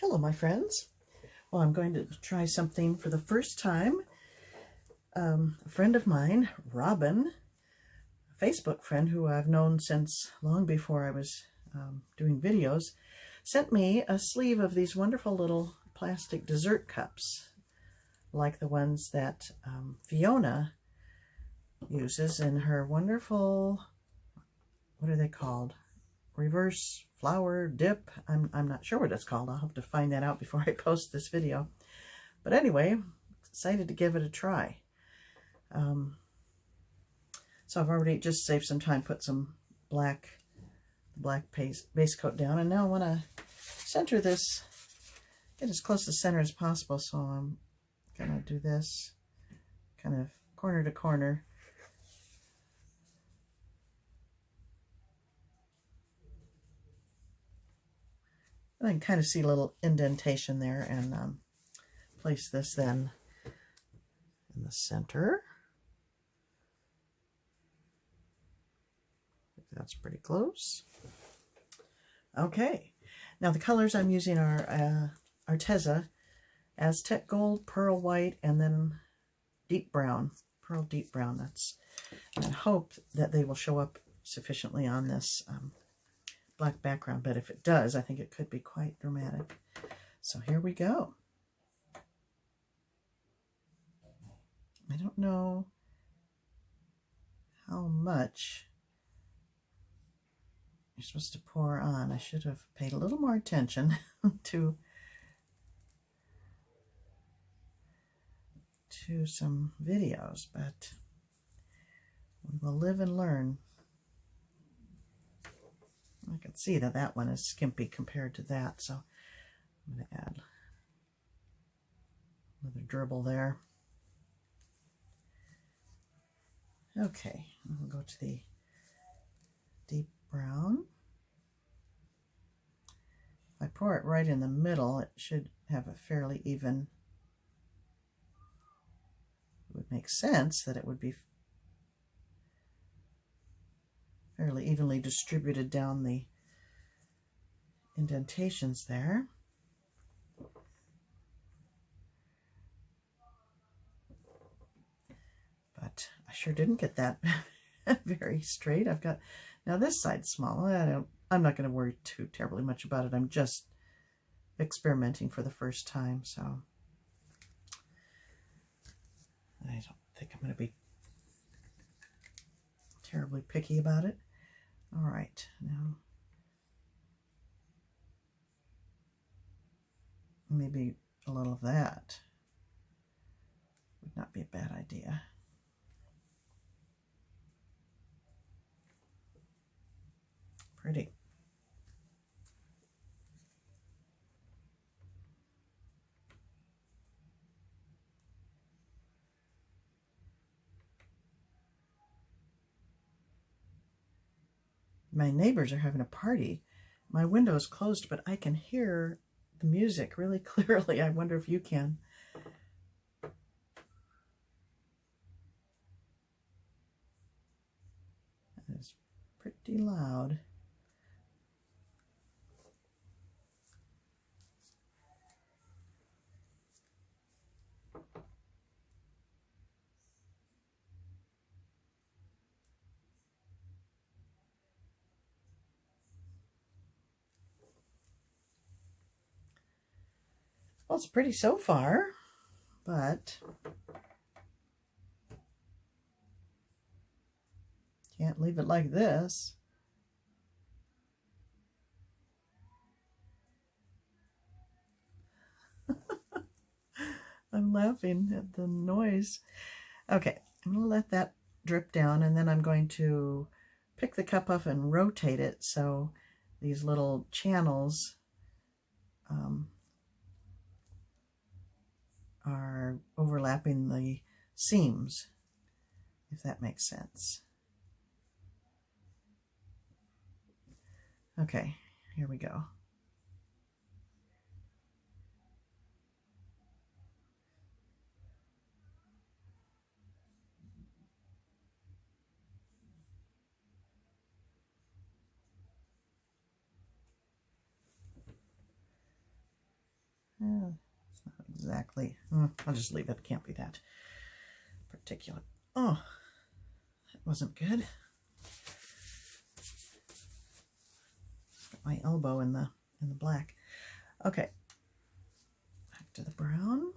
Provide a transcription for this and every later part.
Hello, my friends. Well, I'm going to try something for the first time. A friend of mine, Robin, a Facebook friend who I've known since long before I was doing videos, sent me a sleeve of these wonderful little plastic dessert cups, like the ones that Fiona uses in her wonderful, what are they called? Reverse flower dip. I'm not sure what it's called. I'll have to find that out before I post this video. But anyway, excited to give it a try. So I've already just saved some time, put some black base coat down, and now I want to center this, get as close to center as possible. So I'm gonna do this kind of corner to corner. I can kind of see a little indentation there, and place this then in the center. That's pretty close. Okay, now the colors I'm using are ARTEZA, Aztec Gold, Pearl White, and then Deep Brown, Pearl Deep Brown. And I hope that they will show up sufficiently on this black background, but if it does, I think it could be quite dramatic. So here we go. I don't know how much you're supposed to pour on. I should have paid a little more attention to some videos, but we will live and learn. I can see that that one is skimpy compared to that, so I'm going to add another dribble there. Okay, we'll go to the deep brown. If I pour it right in the middle, it should have a fairly even, it would make sense that it would be fairly evenly distributed down the indentations there. But I sure didn't get that very straight. I've got, now this side's small. I'm not going to worry too terribly much about it. I'm just experimenting for the first time, so I don't think I'm going to be terribly picky about it. All right, now maybe a little of that would not be a bad idea. Pretty. My neighbors are having a party. My window is closed, but I can hear the music really clearly. I wonder if you can. That is pretty loud. Well, it's pretty so far, but can't leave it like this. I'm laughing at the noise. Okay, I'm going to let that drip down, and then I'm going to pick the cup up and rotate it so these little channels are overlapping the seams, if that makes sense. Okay, here we go. It's not exactly, I'll just leave it. Can't be that particular. Oh, that wasn't good. Got my elbow in the black. Okay, back to the brown.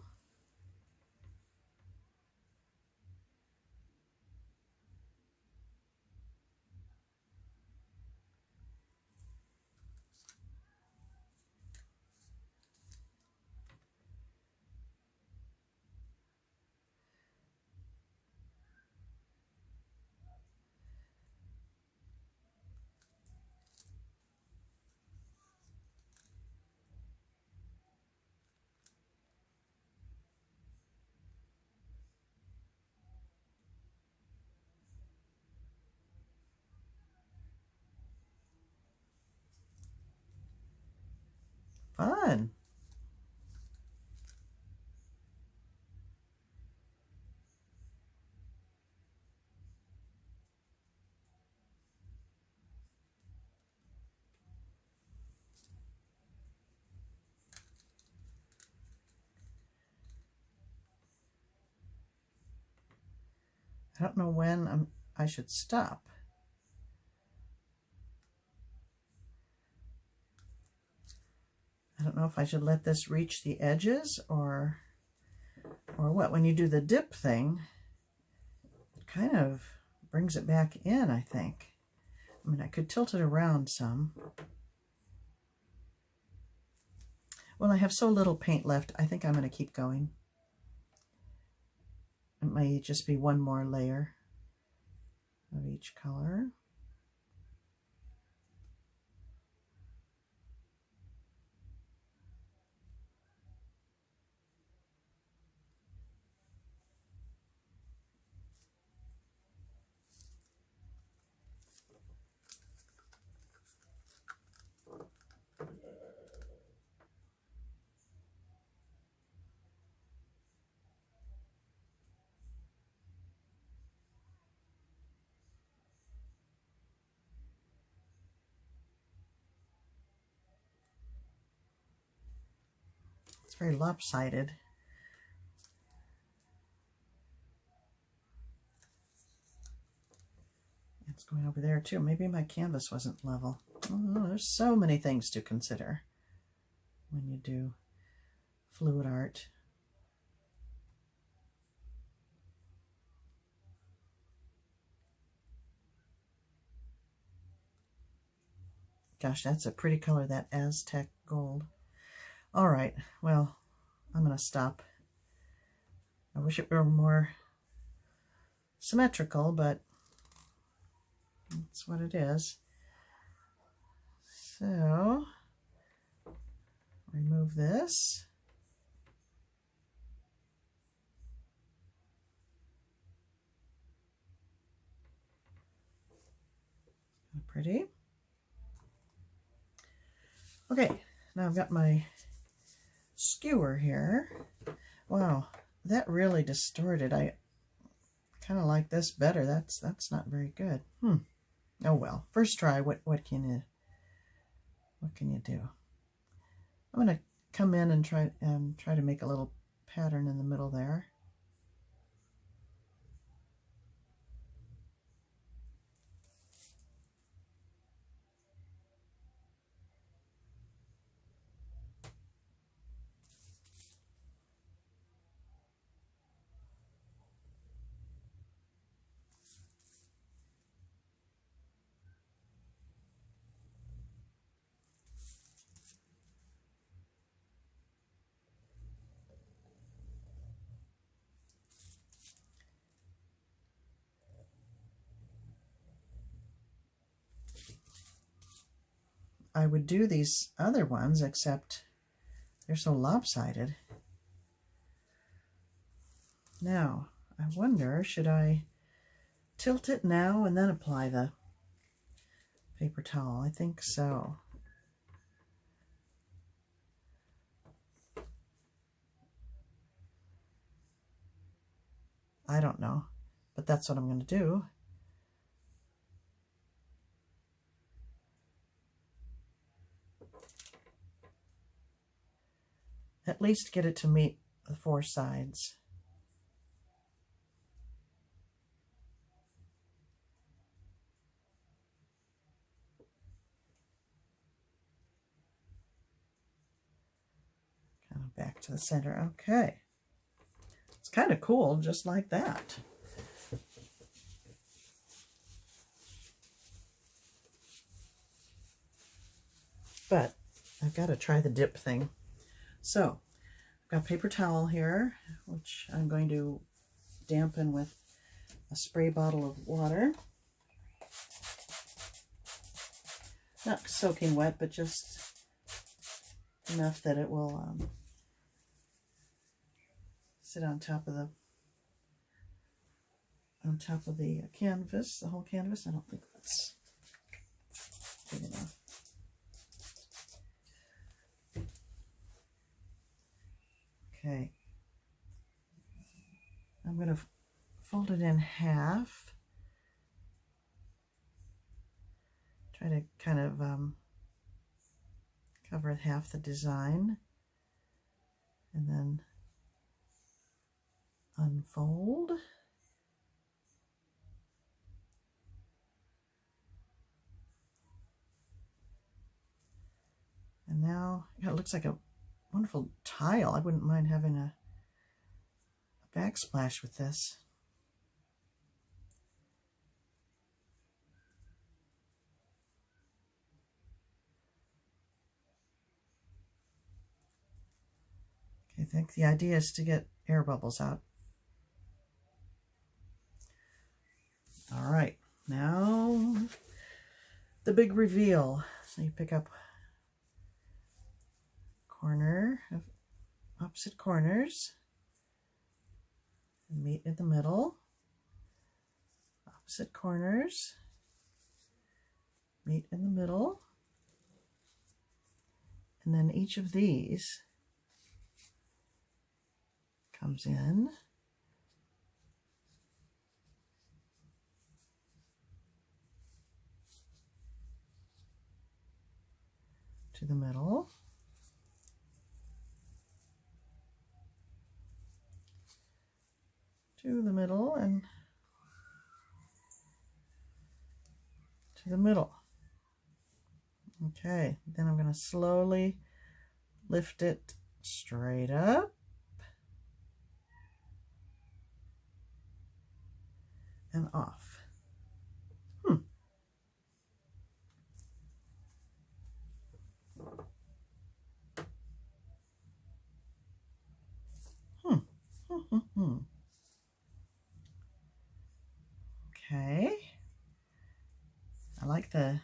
Fun. I don't know when I should stop. I don't know if I should let this reach the edges or what. When you do the dip thing, it kind of brings it back in, I think. I mean, I could tilt it around some. Well, I have so little paint left, I think I'm going to keep going. It may just be one more layer of each color. It's very lopsided. It's going over there too. Maybe my canvas wasn't level. Oh, there's so many things to consider when you do fluid art. Gosh, that's a pretty color, that Aztec Gold. All right, well, I'm going to stop. I wish it were more symmetrical, but that's what it is. So, remove this. Pretty. Okay, now I've got my skewer here. Wow, that really distorted. I kind of like this better. That's not very good. Oh well. First try. What can you do? I'm gonna come in and try to make a little pattern in the middle there. I would do these other ones, except they're so lopsided. Now, I wonder, should I tilt it now and then apply the paper towel? I think so. I don't know, but that's what I'm going to do. at least get it to meet the four sides. Kind of back to the center. Okay. It's kind of cool, just like that. But I've got to try the dip thing. So I've got paper towel here, which I'm going to dampen with a spray bottle of water. Not soaking wet, but just enough that it will sit on top of the canvas, the whole canvas. I don't think that's big enough. Okay, I'm going to fold it in half. Try to kind of cover half the design, and then unfold. And now it looks like a wonderful tile. I wouldn't mind having a backsplash with this. Okay, I think the idea is to get air bubbles out. All right, now the big reveal. So you pick up corner of opposite corners and meet in the middle. Opposite corners, meet in the middle, and then each of these comes in to the middle. To the middle and to the middle. Okay, then I'm going to slowly lift it straight up and off. Okay, I like the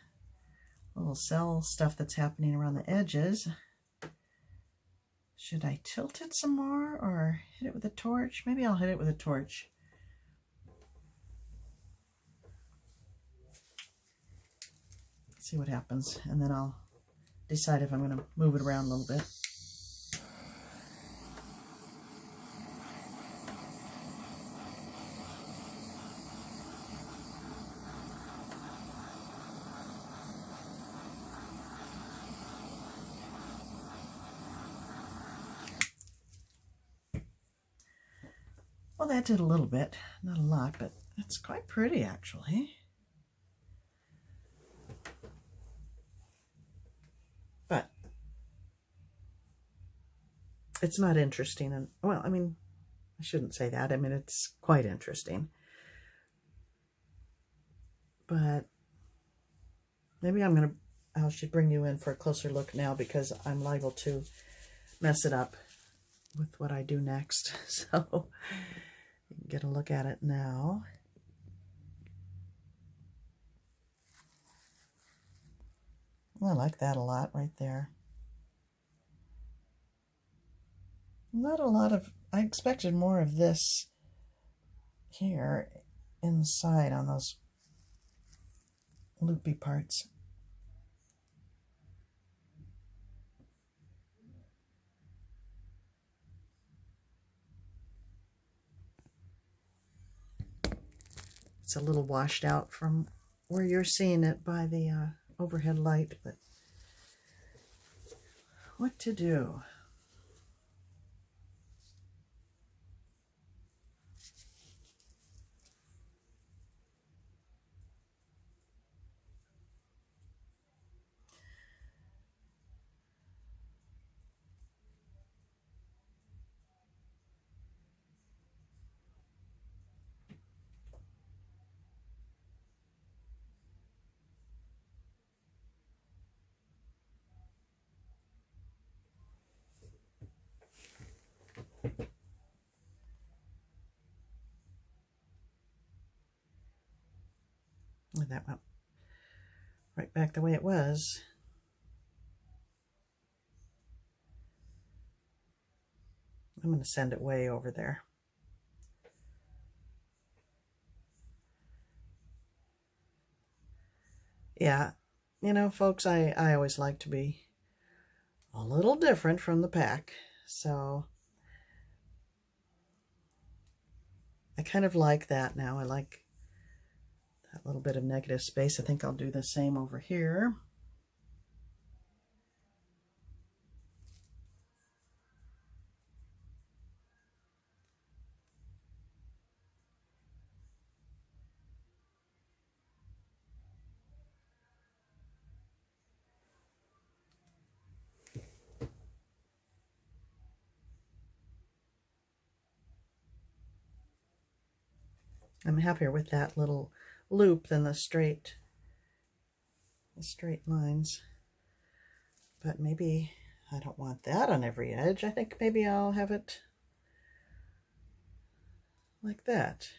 little cell stuff that's happening around the edges. Should I tilt it some more or hit it with a torch? Maybe I'll hit it with a torch. See what happens, and then I'll decide if I'm going to move it around a little bit. Well, that did a little bit, not a lot, but it's quite pretty actually. But it's not interesting, and well, I mean, I shouldn't say that. I mean, it's quite interesting. But maybe I should bring you in for a closer look now, because I'm liable to mess it up with what I do next. So you can get a look at it now. I like that a lot right there. Not a lot of, I expected more of this here inside on those loopy parts. It's a little washed out from where you're seeing it by the overhead light, but what to do? that went right back the way it was. I'm going to send it way over there. Yeah, you know, folks, I always like to be a little different from the pack, so I kind of like that now. I like that little bit of negative space. I think I'll do the same over here. I'm happier with that little loop than the straight lines. But maybe I don't want that on every edge. I think maybe I'll have it like that.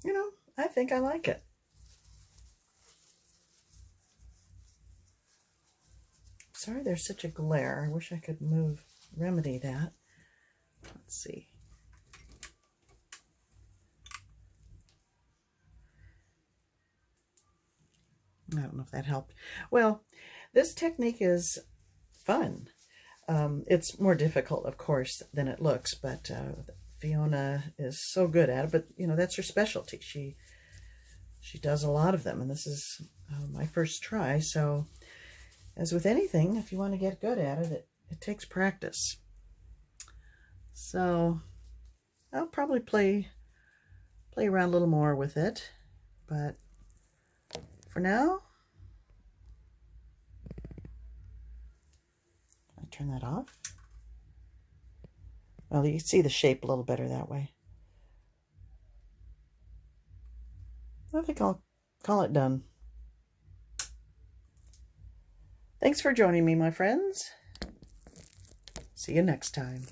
You know, I think I like it. Sorry there's such a glare. I wish I could remedy that. Let's see. I don't know if that helped. Well, this technique is fun. It's more difficult, of course, than it looks, but Fiona is so good at it. But, you know, that's her specialty. She does a lot of them, and this is my first try. So, as with anything, if you want to get good at it, it takes practice. So, I'll probably play around a little more with it, but for now, I turn that off. Well, you can see the shape a little better that way. I think I'll call it done. Thanks for joining me, my friends. See you next time.